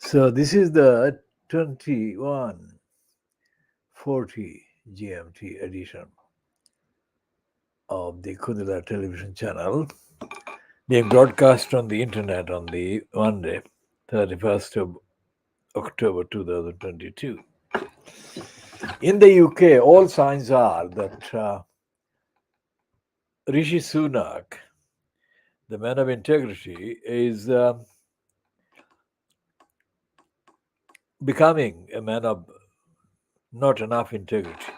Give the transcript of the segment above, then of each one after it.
So this is the 2140 GMT edition of the Khoodeelaar television channel, being broadcast on the internet on the Monday, 31st of October 2022. In the UK, all signs are that Rishi Sunak, the man of integrity, is becoming a man of not enough integrity.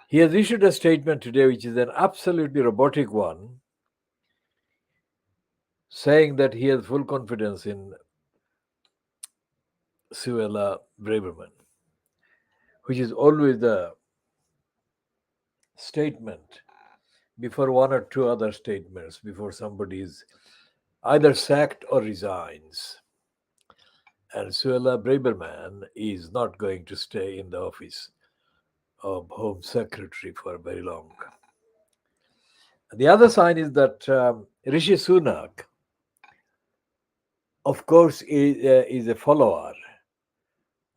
He has issued a statement today, which is an absolutely robotic one, saying that he has full confidence in Suella Braverman, which is always the statement before one or two other statements, before somebody is either sacked or resigns. And Suella Braverman is not going to stay in the office of Home Secretary for very long. The other sign is that Rishi Sunak, of course, is a follower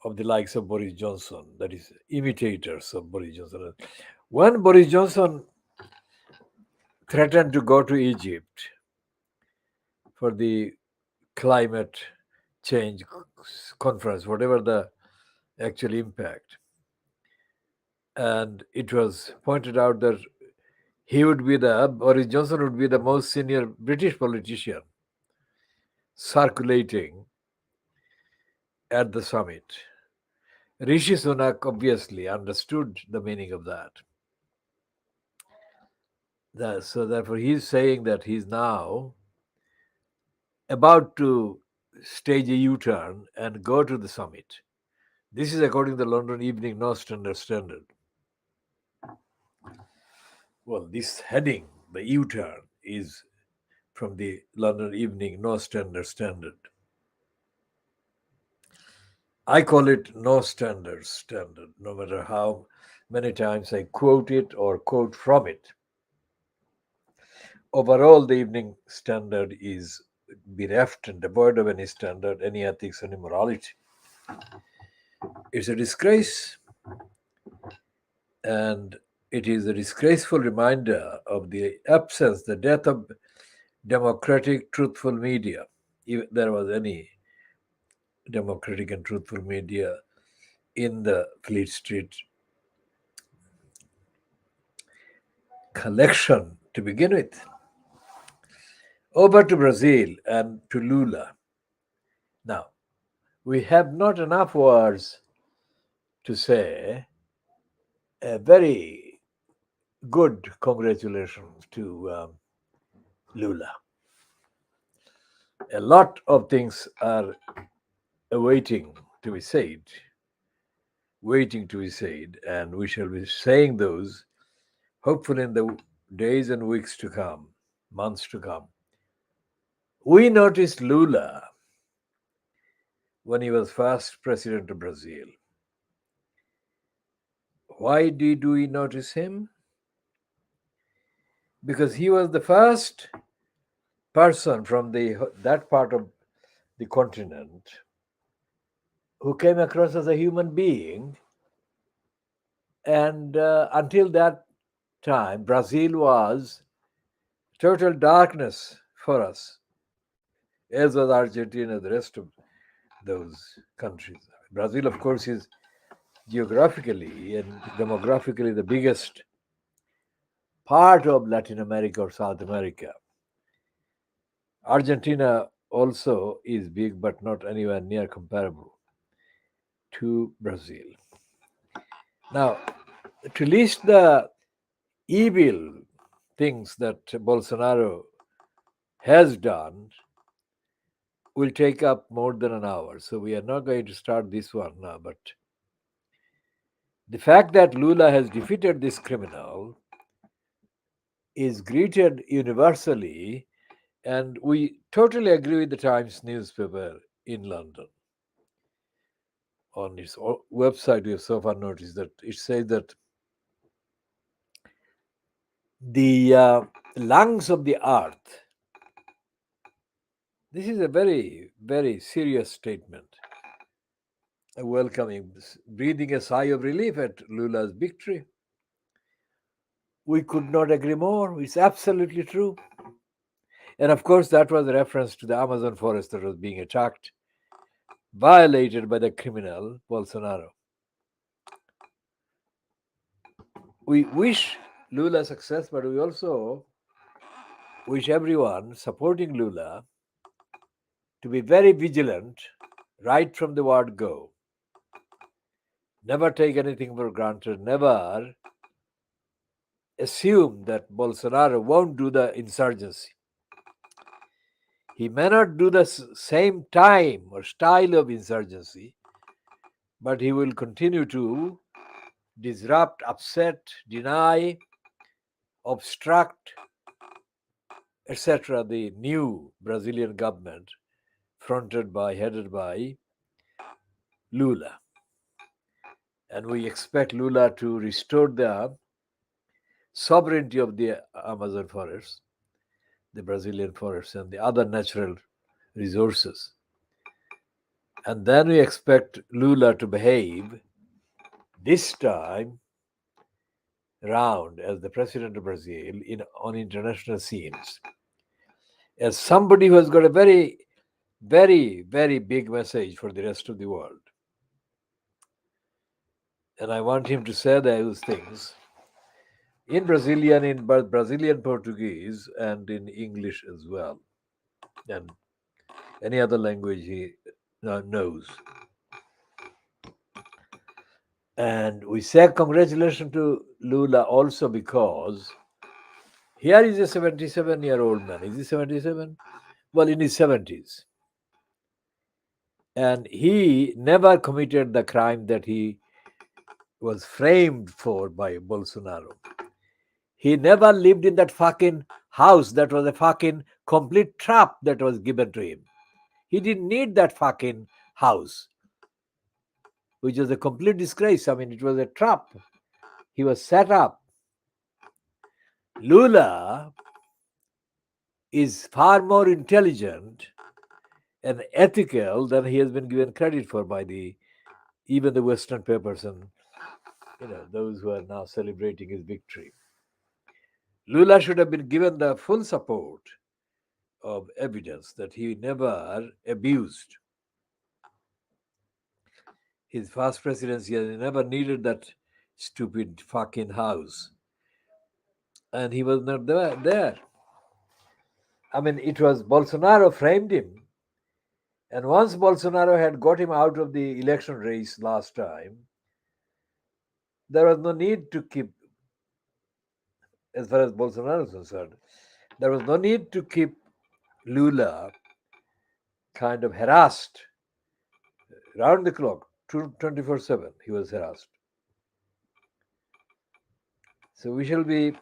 of the likes of Boris Johnson, that is, imitators of Boris Johnson. When Boris Johnson threatened to go to Egypt for the climate change conference, whatever the actual impact, and it was pointed out that Boris Johnson would be the most senior British politician circulating at the summit. Rishi Sunak obviously understood the meaning of that. So therefore, he's saying that he's now about to stage a U-turn and go to the summit. This is according to the London Evening Standard. Well, this heading, the U-turn, is from the London Evening Standard. I call it no standard, no matter how many times I quote it or quote from it. Overall, the Evening Standard is bereft and devoid of any standard, any ethics, any morality. It's a disgrace, and it is a disgraceful reminder of the absence, the death of democratic, truthful media, if there was any democratic and truthful media in the Fleet Street collection to begin with. Over to Brazil and to Lula. Now, we have not enough words to say a very good congratulations to Lula. A lot of things are waiting to be said, and we shall be saying those hopefully in the days and weeks to come, months to come. We noticed Lula when he was first president of Brazil. Why did we notice him? Because he was the first person from that part of the continent who came across as a human being. And until that time, Brazil was total darkness for us, as was Argentina, the rest of those countries. Brazil, of course, is geographically and demographically the biggest part of Latin America or South America. Argentina also is big, but not anywhere near comparable to Brazil. Now, to list the evil things that Bolsonaro has done will take up more than an hour. So we are not going to start this one now. But the fact that Lula has defeated this criminal is greeted universally, and we totally agree with the Times newspaper in London. On its website, we have so far noticed that it says that the lungs of the earth. This is a very very serious statement, welcoming, breathing a sigh of relief at Lula's victory. We could not agree more. It's absolutely true. And of course, that was a reference to the Amazon forest that was being attacked, violated by the criminal Bolsonaro. We wish Lula success, but we also wish everyone supporting Lula to be very vigilant right from the word go. Never take anything for granted, never assume that Bolsonaro won't do the insurgency. He may not do the same time or style of insurgency, but he will continue to disrupt, upset, deny, obstruct, etc. the new Brazilian government headed by Lula. And we expect Lula to restore the sovereignty of the Amazon forests, the Brazilian forests, and the other natural resources. And then we expect Lula to behave this time round as the president of Brazil on international scenes as somebody who has got a very, very, very big message for the rest of the world. And I want him to say those things in Brazilian, in Brazilian Portuguese, and in English as well, and any other language he knows. And we say congratulations to Lula also because here is a 77-year-old man. Is he 77? Well, in his 70s. And he never committed the crime that he was framed for by Bolsonaro. He never lived in that fucking house that was a fucking complete trap that was given to him. He didn't need that fucking house, which was a complete disgrace. I mean, it was a trap. He was set up. Lula is far more intelligent and ethical than he has been given credit for by even the Western papers and those who are now celebrating his victory. Lula should have been given the full support of evidence that he never abused his first presidency and he never needed that stupid fucking house. And he was not there. I mean, it was Bolsonaro framed him. And once Bolsonaro had got him out of the election race last time, there was no need to keep, as far as Bolsonaro is concerned, there was no need to keep Lula kind of harassed round the clock, 24/7. He was harassed. So we shall be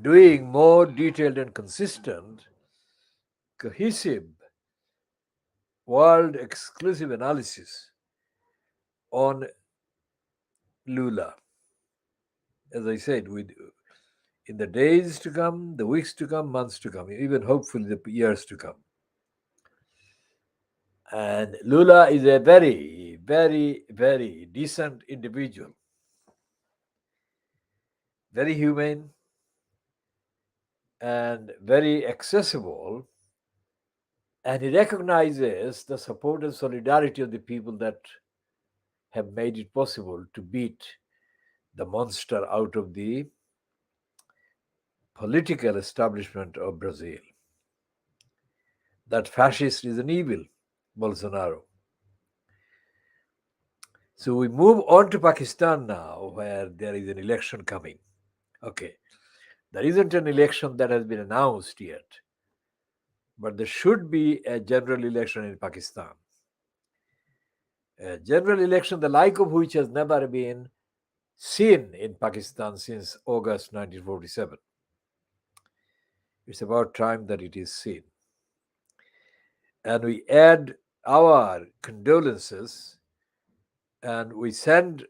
doing more detailed and consistent, cohesive, world exclusive analysis on Lula. As I said, in the days to come, the weeks to come, months to come, even hopefully the years to come. And Lula is a very, very, very decent individual, very humane, and very accessible. And he recognizes the support and solidarity of the people that have made it possible to beat the monster out of the political establishment of Brazil. That fascist is an evil, Bolsonaro. So we move on to Pakistan now, where there is an election coming. Okay, there isn't an election that has been announced yet, but there should be a general election in Pakistan. A general election, the like of which has never been seen in Pakistan since August 1947. It's about time that it is seen. And we add our condolences and we send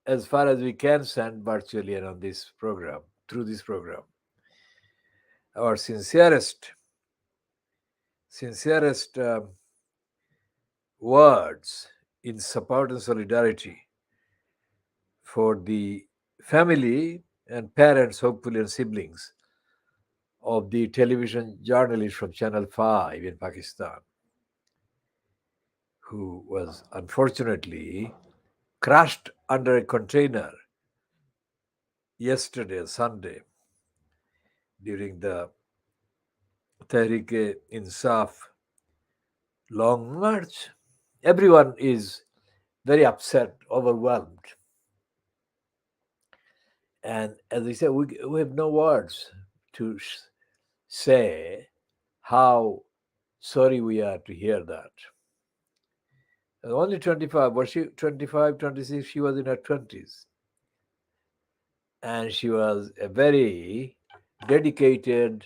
as far as we can send virtually and on this program, through this program, our sincerest words in support and solidarity for the family and parents, hopefully, and siblings of the television journalist from Channel 5 in Pakistan, who was unfortunately crushed under a container yesterday, Sunday, during the Tehreek-e-Insaf long march. Everyone is very upset, overwhelmed. And as I said, we have no words to say how sorry we are to hear that. And only 25, was she 25, 26? She was in her 20s. And she was a very dedicated,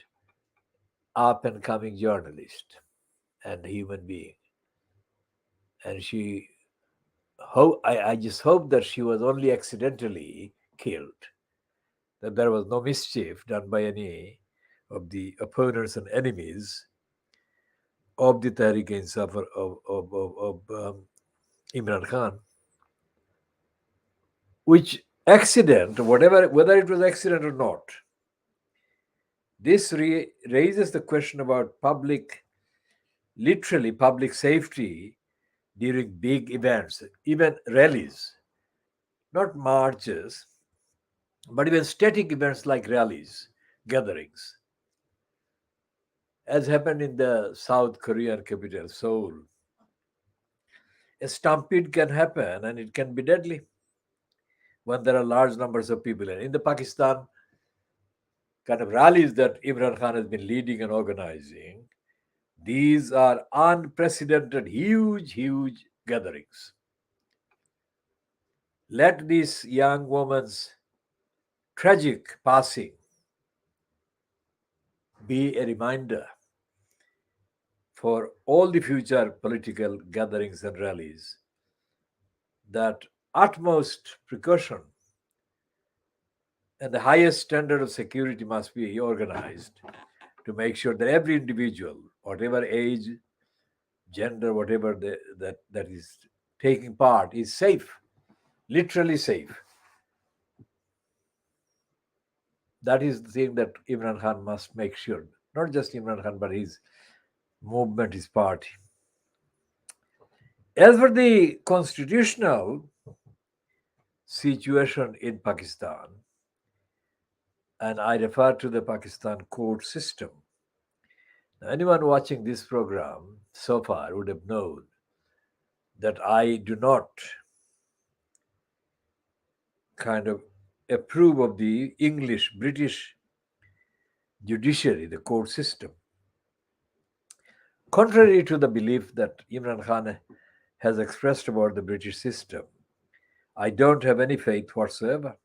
up and coming journalist and human being. And I just hope that she was only accidentally killed, that there was no mischief done by any of the opponents and enemies of the Tehreek-e-Insaf of Imran Khan. Which accident, whether it was accident or not, this raises the question about literally public safety during big events, even rallies, not marches, but even static events like rallies, gatherings, as happened in the South Korean capital, Seoul. A stampede can happen and it can be deadly when there are large numbers of people. And in the Pakistan kind of rallies that Imran Khan has been leading and organizing, these are unprecedented, huge, huge gatherings. Let this young woman's tragic passing be a reminder for all the future political gatherings and rallies that utmost precaution and the highest standard of security must be organized to make sure that every individual, whatever age, gender, whatever that is taking part, is safe, literally safe. That is the thing that Imran Khan must make sure. Not just Imran Khan, but his movement, his party. As for the constitutional situation in Pakistan, and I refer to the Pakistan court system. Now, anyone watching this program so far would have known that I do not kind of approve of the English, British judiciary, the court system. Contrary to the belief that Imran Khan has expressed about the British system, I don't have any faith whatsoever.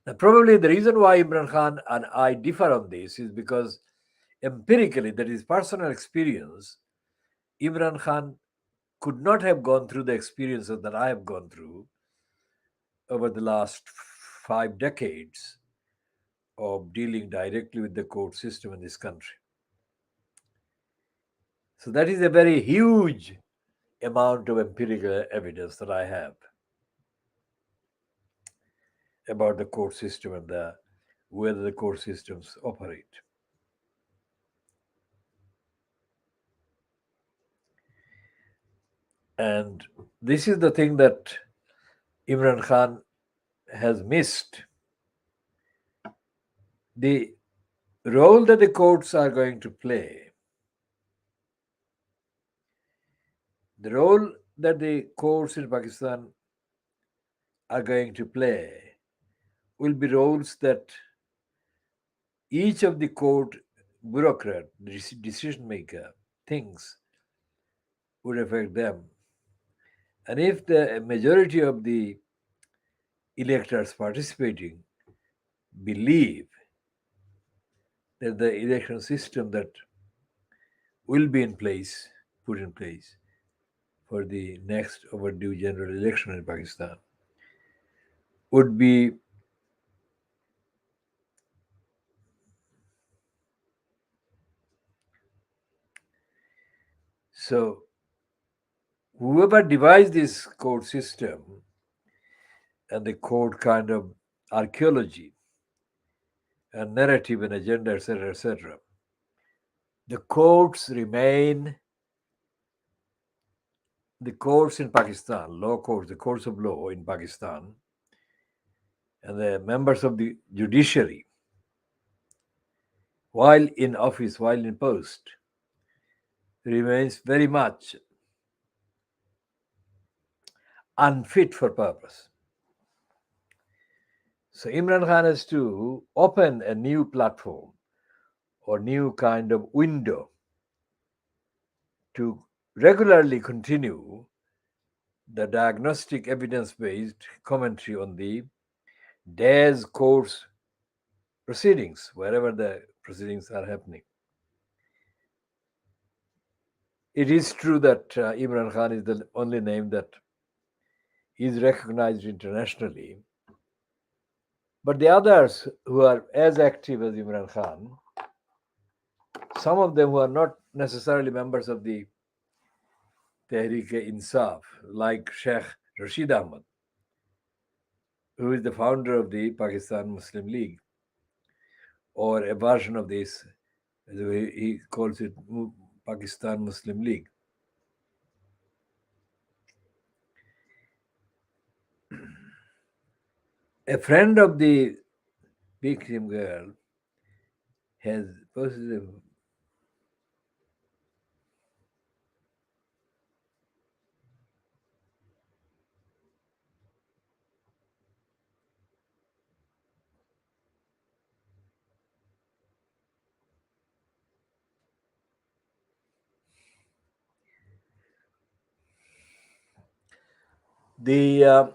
Now, probably the reason why Imran Khan and I differ on this is because empirically, that is personal experience, Imran Khan could not have gone through the experiences that I have gone through over the last 5 decades of dealing directly with the court system in this country. So that is a very huge amount of empirical evidence that I have about the court system and whether the court systems operate. And this is the thing that Imran Khan has missed. The role that the courts are going to play, the role that the courts in Pakistan are going to play will be roles that each of the court bureaucrat, decision maker, thinks would affect them. And if the majority of the electors participating believe that the election system that will be put in place for the next overdue general election in Pakistan would be so whoever devised this court system and the court kind of archaeology and narrative and agenda, etc., the courts remain the courts in Pakistan, law courts, the courts of law in Pakistan, and the members of the judiciary, while in office, while in post, remains very much unfit for purpose. So Imran Khan has to open a new platform or new kind of window to regularly continue the diagnostic evidence-based commentary on the day's course proceedings, wherever the proceedings are happening. It is true that Imran Khan is the only name that is recognized internationally, but the others who are as active as Imran Khan, some of them who are not necessarily members of the Tehreek-e-Insaf, like Sheikh Rashid Ahmad, who is the founder of the Pakistan Muslim League, or a version of this, the way he calls it, Pakistan Muslim League. A friend of the victim girl has posted the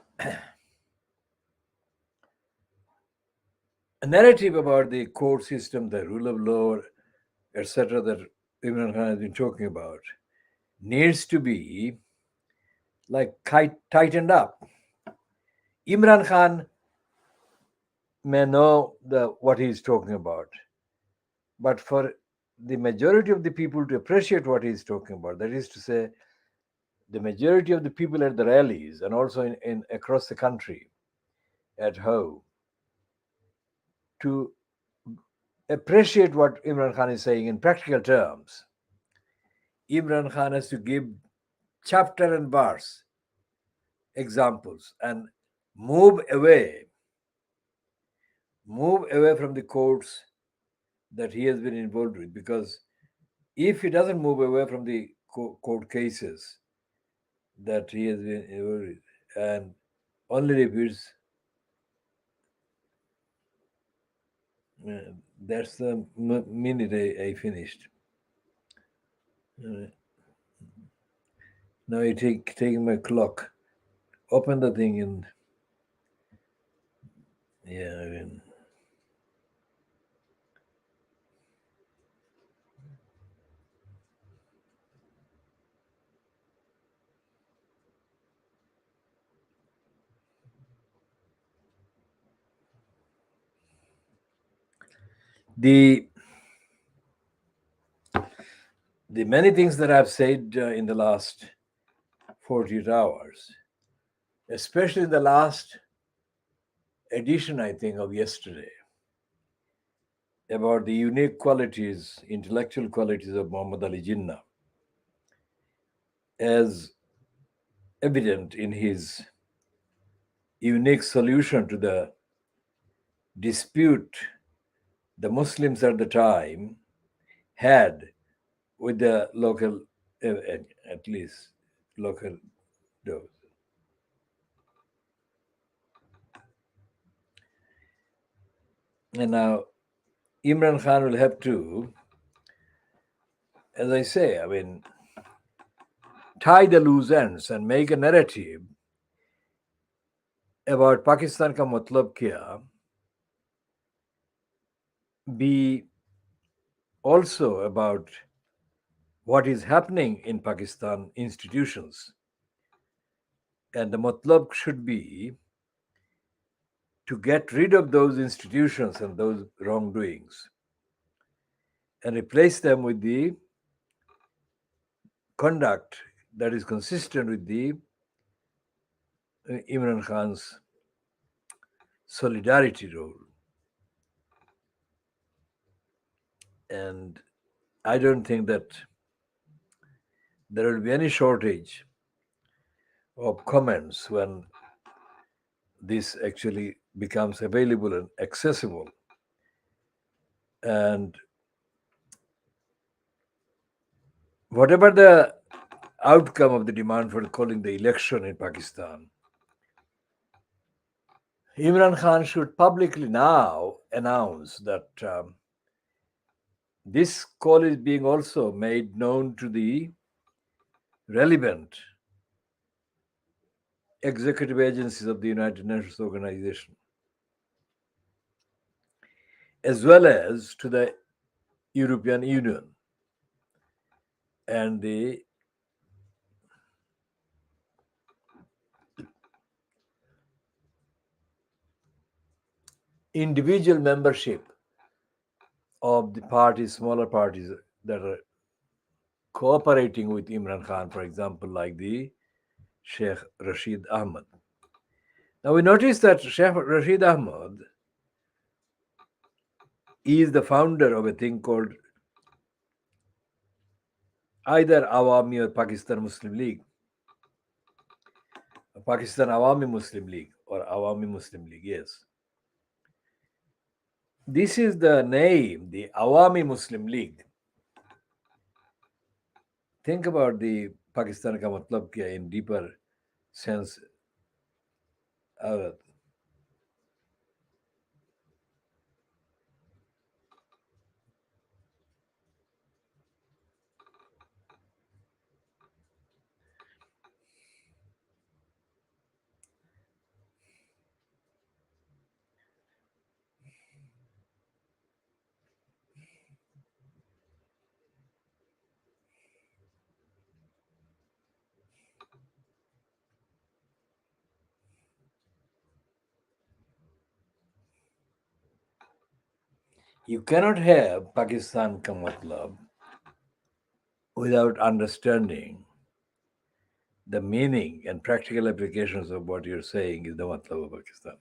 narrative about the court system, the rule of law, etc., that Imran Khan has been talking about, needs to be like tightened up. Imran Khan may know what he is talking about, but for the majority of the people to appreciate what he is talking about, that is to say, the majority of the people at the rallies and also in across the country at home, to appreciate what Imran Khan is saying in practical terms, Imran Khan has to give chapter and verse examples and move away from the courts that he has been involved with, because if he doesn't move away from the court cases that he has been involved with and only repeats, that's the minute I finished. Now I taking my clock, open the thing, and yeah, I mean, the many things that I've said in the last 48 hours, especially in the last edition, I think, of yesterday, about the unique qualities, intellectual qualities of Muhammad Ali Jinnah, as evident in his unique solution to the dispute the Muslims at the time had with the local, at least local those. And now Imran Khan will have to, as I say, I mean, tie the loose ends and make a narrative about Pakistan ka matlab kya, be also about what is happening in Pakistan institutions. And the matlab should be to get rid of those institutions and those wrongdoings and replace them with the conduct that is consistent with the Imran Khan's solidarity role. And I don't think that there will be any shortage of comments when this actually becomes available and accessible. And whatever the outcome of the demand for calling the election in Pakistan, Imran Khan should publicly now announce that this call is being also made known to the relevant executive agencies of the United Nations Organization, as well as to the European Union and the individual membership of the parties, smaller parties that are cooperating with Imran Khan, for example, like the Sheikh Rashid Ahmad. Now we notice that Sheikh Rashid Ahmad is the founder of a thing called either Awami or Pakistan Muslim League, Pakistan Awami Muslim League or Awami Muslim League, yes. This is the name, the Awami Muslim League. Think about the Pakistan ka matlab kya in deeper sense. You cannot have Pakistan ka matlab without understanding the meaning and practical applications of what you're saying is the matlab of Pakistan.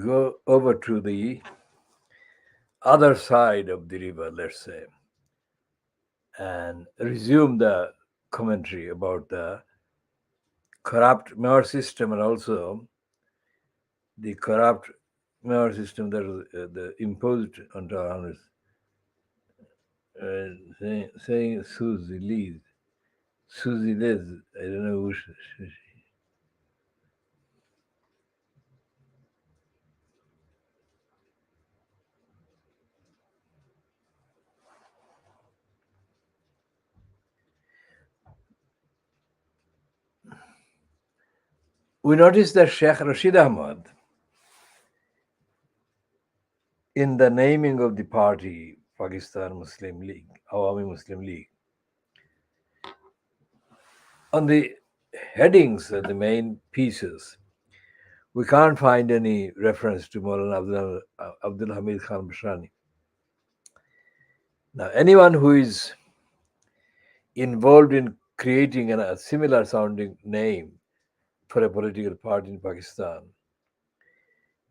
Go over to the other side of the river, let's say, and resume the commentary about the corrupt mayor system and also the corrupt mayor system that was imposed on us, saying Susie Liz. Susie Liz, I don't know who she. We notice that Sheikh Rashid Ahmad, in the naming of the party, Pakistan Muslim League, Awami Muslim League, on the headings of the main pieces, we can't find any reference to Maulana Abdul Hamid Khan Bashani. Now, anyone who is involved in creating a similar sounding name for a political party in Pakistan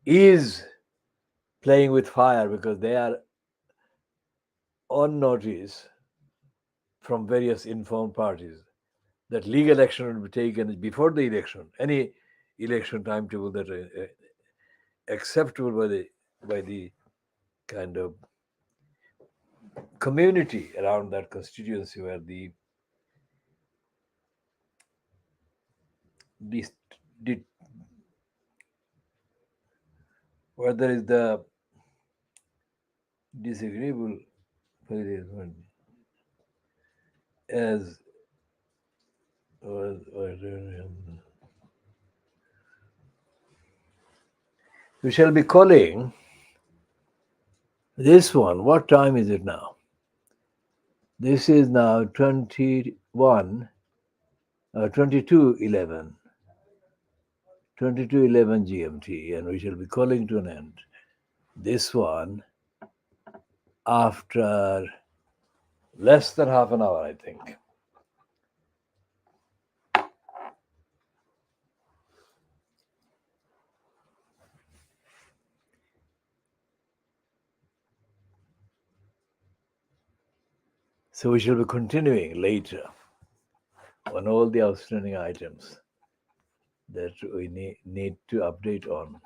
is playing with fire because they are on notice from various informed parties that legal action will be taken before the election. Any election timetable that acceptable by the kind of community around that constituency where the, the where there is the disagreeable as We shall be calling this one. What time is it now? This is now 22:11 GMT, and we shall be calling to an end this one after less than half an hour, I think. So we shall be continuing later on all the outstanding items that we need to update on.